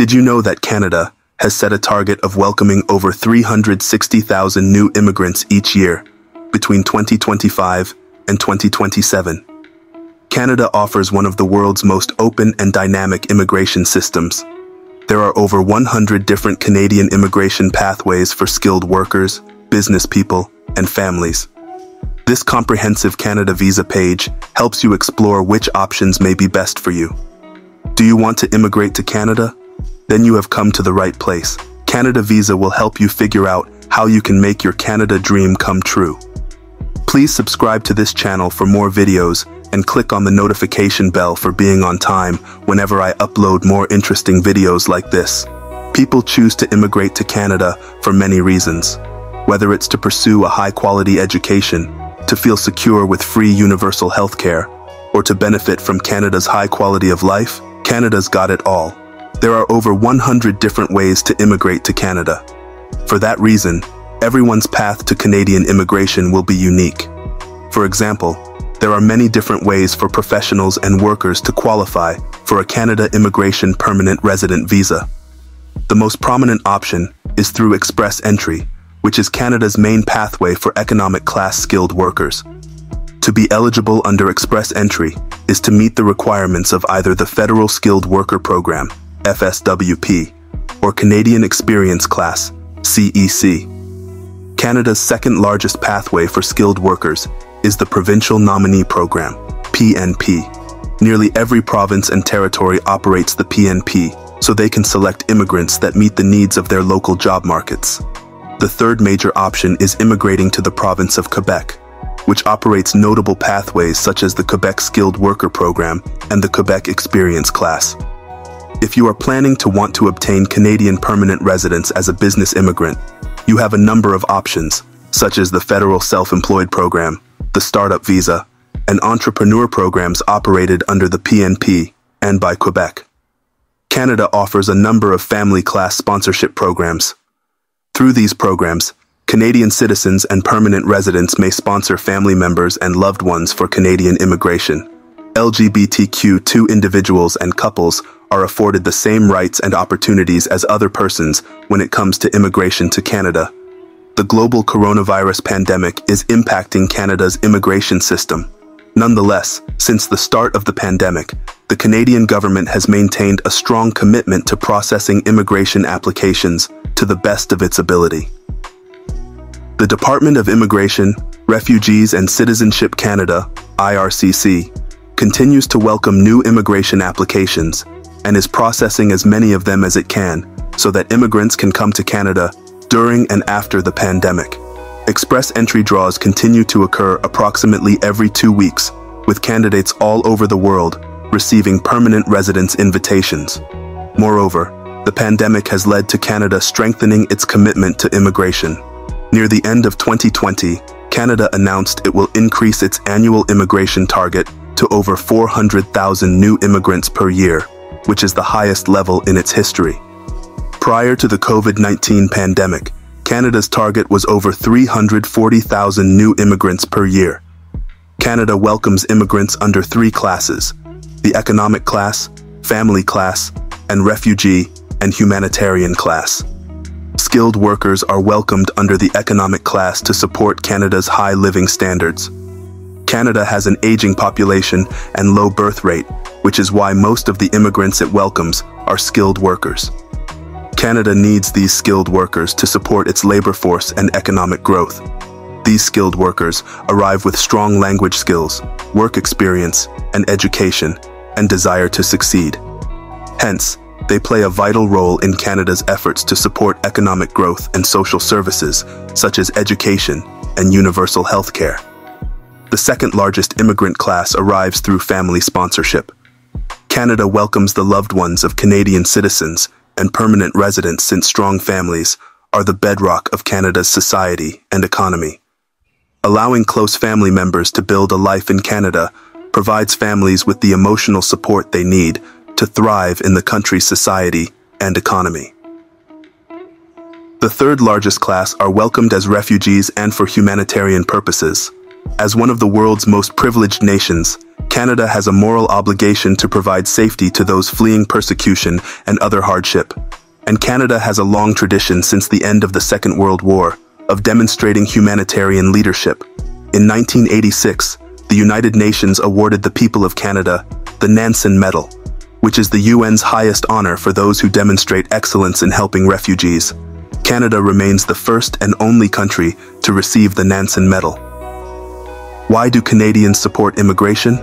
Did you know that Canada has set a target of welcoming over 360,000 new immigrants each year between 2025 and 2027? Canada offers one of the world's most open and dynamic immigration systems. There are over 100 different Canadian immigration pathways for skilled workers, business people, and families. This comprehensive Canada Visa page helps you explore which options may be best for you. Do you want to immigrate to Canada? Then you have come to the right place. Canada Visa will help you figure out how you can make your Canada dream come true. Please subscribe to this channel for more videos and click on the notification bell for being on time whenever I upload more interesting videos like this. People choose to immigrate to Canada for many reasons. Whether it's to pursue a high-quality education, to feel secure with free universal health care, or to benefit from Canada's high quality of life, Canada's got it all. There are over 100 different ways to immigrate to Canada. For that reason, everyone's path to Canadian immigration will be unique. For example, there are many different ways for professionals and workers to qualify for a Canada Immigration Permanent Resident Visa. The most prominent option is through Express Entry, which is Canada's main pathway for economic class skilled workers. To be eligible under Express Entry is to meet the requirements of either the Federal Skilled Worker Program, FSWP, or Canadian Experience Class, CEC. Canada's second largest pathway for skilled workers is the Provincial Nominee Program, PNP. Nearly every province and territory operates the PNP, so they can select immigrants that meet the needs of their local job markets. The third major option is immigrating to the province of Quebec, which operates notable pathways such as the Quebec Skilled Worker Program and the Quebec Experience Class. If you are planning to want to obtain Canadian permanent residence as a business immigrant, you have a number of options, such as the Federal Self-Employed Program, the Startup Visa, and entrepreneur programs operated under the PNP and by Quebec. Canada offers a number of family class sponsorship programs. Through these programs, Canadian citizens and permanent residents may sponsor family members and loved ones for Canadian immigration. LGBTQ2 individuals and couples are afforded the same rights and opportunities as other persons when it comes to immigration to Canada. The global coronavirus pandemic is impacting Canada's immigration system. Nonetheless, since the start of the pandemic, the Canadian government has maintained a strong commitment to processing immigration applications to the best of its ability. The Department of Immigration, Refugees and Citizenship Canada, IRCC, continues to welcome new immigration applications and is processing as many of them as it can so that immigrants can come to Canada during and after the pandemic. Express entry draws continue to occur approximately every 2 weeks, with candidates all over the world receiving permanent residence invitations. Moreover, the pandemic has led to Canada strengthening its commitment to immigration. Near the end of 2020, Canada announced it will increase its annual immigration target to over 400,000 new immigrants per year, which is the highest level in its history. Prior to the COVID-19 pandemic, Canada's target was over 340,000 new immigrants per year. Canada welcomes immigrants under 3 classes: the economic class, family class, and refugee and humanitarian class. Skilled workers are welcomed under the economic class to support Canada's high living standards. Canada has an aging population and low birth rate, which is why most of the immigrants it welcomes are skilled workers. Canada needs these skilled workers to support its labor force and economic growth. These skilled workers arrive with strong language skills, work experience, and education, and desire to succeed. Hence, they play a vital role in Canada's efforts to support economic growth and social services, such as education and universal health care. The second largest immigrant class arrives through family sponsorship. Canada welcomes the loved ones of Canadian citizens and permanent residents, since strong families are the bedrock of Canada's society and economy. Allowing close family members to build a life in Canada provides families with the emotional support they need to thrive in the country's society and economy. The third largest class are welcomed as refugees and for humanitarian purposes. As one of the world's most privileged nations, Canada has a moral obligation to provide safety to those fleeing persecution and other hardship. And Canada has a long tradition since the end of the Second World War of demonstrating humanitarian leadership. In 1986, the United Nations awarded the people of Canada the Nansen Medal, which is the UN's highest honor for those who demonstrate excellence in helping refugees. Canada remains the first and only country to receive the Nansen Medal. Why do Canadians support immigration?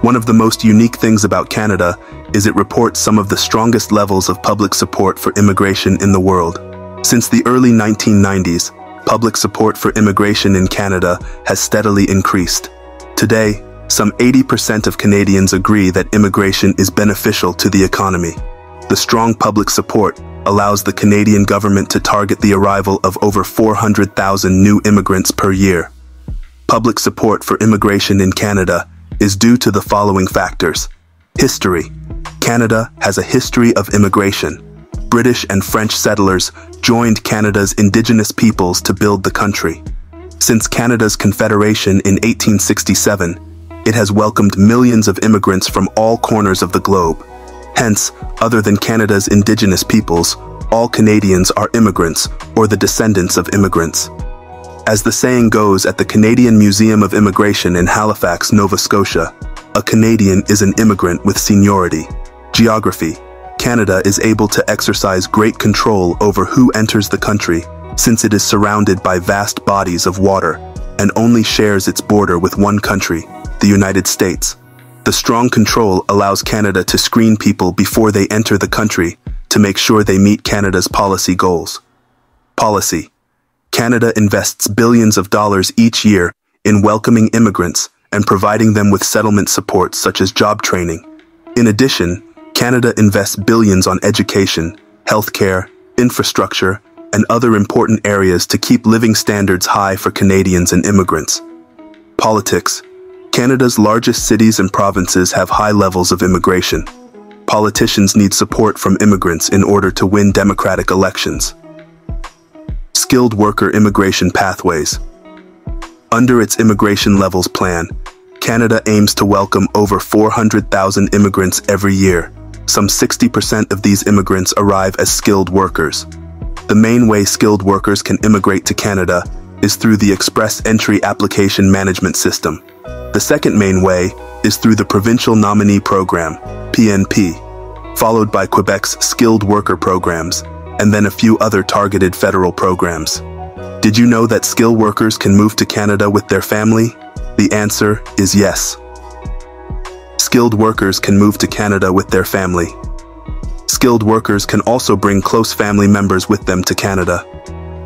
One of the most unique things about Canada is it reports some of the strongest levels of public support for immigration in the world. Since the early 1990s, public support for immigration in Canada has steadily increased. Today, some 80% of Canadians agree that immigration is beneficial to the economy. The strong public support allows the Canadian government to target the arrival of over 400,000 new immigrants per year. Public support for immigration in Canada is due to the following factors. History. Canada has a history of immigration. British and French settlers joined Canada's Indigenous peoples to build the country. Since Canada's Confederation in 1867, it has welcomed millions of immigrants from all corners of the globe. Hence, other than Canada's Indigenous peoples, all Canadians are immigrants or the descendants of immigrants. As the saying goes at the Canadian Museum of Immigration in Halifax, Nova Scotia, a Canadian is an immigrant with seniority. Geography. Canada is able to exercise great control over who enters the country, since it is surrounded by vast bodies of water and only shares its border with one country, the United States. The strong control allows Canada to screen people before they enter the country to make sure they meet Canada's policy goals. Policy. Canada invests billions of dollars each year in welcoming immigrants and providing them with settlement support such as job training. In addition, Canada invests billions on education, healthcare, infrastructure, and other important areas to keep living standards high for Canadians and immigrants. Politics. Canada's largest cities and provinces have high levels of immigration. Politicians need support from immigrants in order to win democratic elections. Skilled worker immigration pathways. Under its immigration levels plan, Canada aims to welcome over 400,000 immigrants every year. Some 60% of these immigrants arrive as skilled workers. The main way skilled workers can immigrate to Canada is through the Express Entry Application Management System. The second main way is through the Provincial Nominee Program, PNP, followed by Quebec's Skilled Worker Programs, and then a few other targeted federal programs. Did you know that skilled workers can move to Canada with their family? The answer is yes. Skilled workers can move to Canada with their family. Skilled workers can also bring close family members with them to Canada.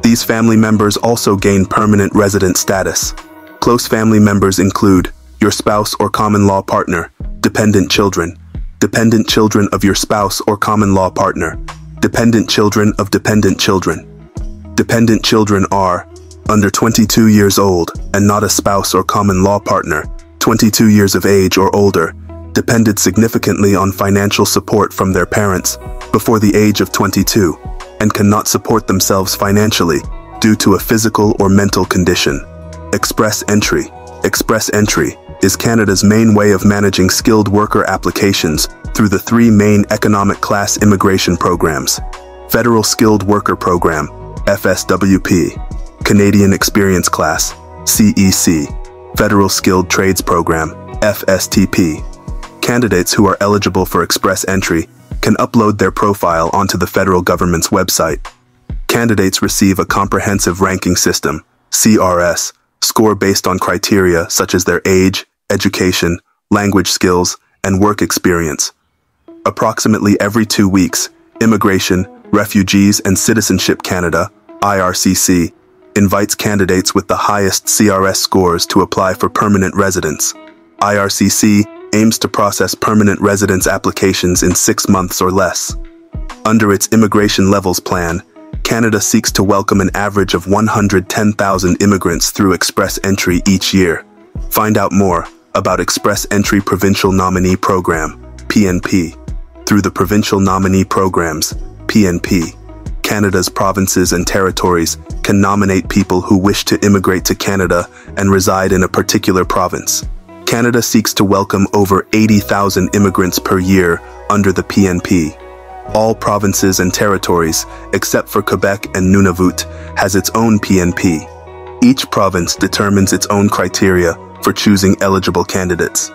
These family members also gain permanent resident status. Close family members include your spouse or common law partner, dependent children of your spouse or common law partner, dependent children of dependent children. Dependent children are under 22 years old and not a spouse or common law partner, 22 years of age or older, depended significantly on financial support from their parents before the age of 22, and cannot support themselves financially due to a physical or mental condition. Express Entry. Express Entry is Canada's main way of managing skilled worker applications through the three main economic class immigration programs: Federal Skilled Worker Program, FSWP, Canadian Experience Class, CEC, Federal Skilled Trades Program, FSTP. Candidates who are eligible for Express Entry can upload their profile onto the federal government's website. Candidates receive a comprehensive ranking system, CRS, score based on criteria such as their age, education, language skills, and work experience. Approximately every 2 weeks, Immigration, Refugees and Citizenship Canada, IRCC, invites candidates with the highest CRS scores to apply for permanent residence. IRCC aims to process permanent residence applications in 6 months or less. Under its immigration levels plan, Canada seeks to welcome an average of 110,000 immigrants through Express Entry each year. Find out more about Express Entry Provincial Nominee Program, PNP. Through the Provincial Nominee Programs, PNP, Canada's provinces and territories can nominate people who wish to immigrate to Canada and reside in a particular province. Canada seeks to welcome over 80,000 immigrants per year under the PNP. All provinces and territories, except for Quebec and Nunavut, has its own PNP. Each province determines its own criteria for choosing eligible candidates.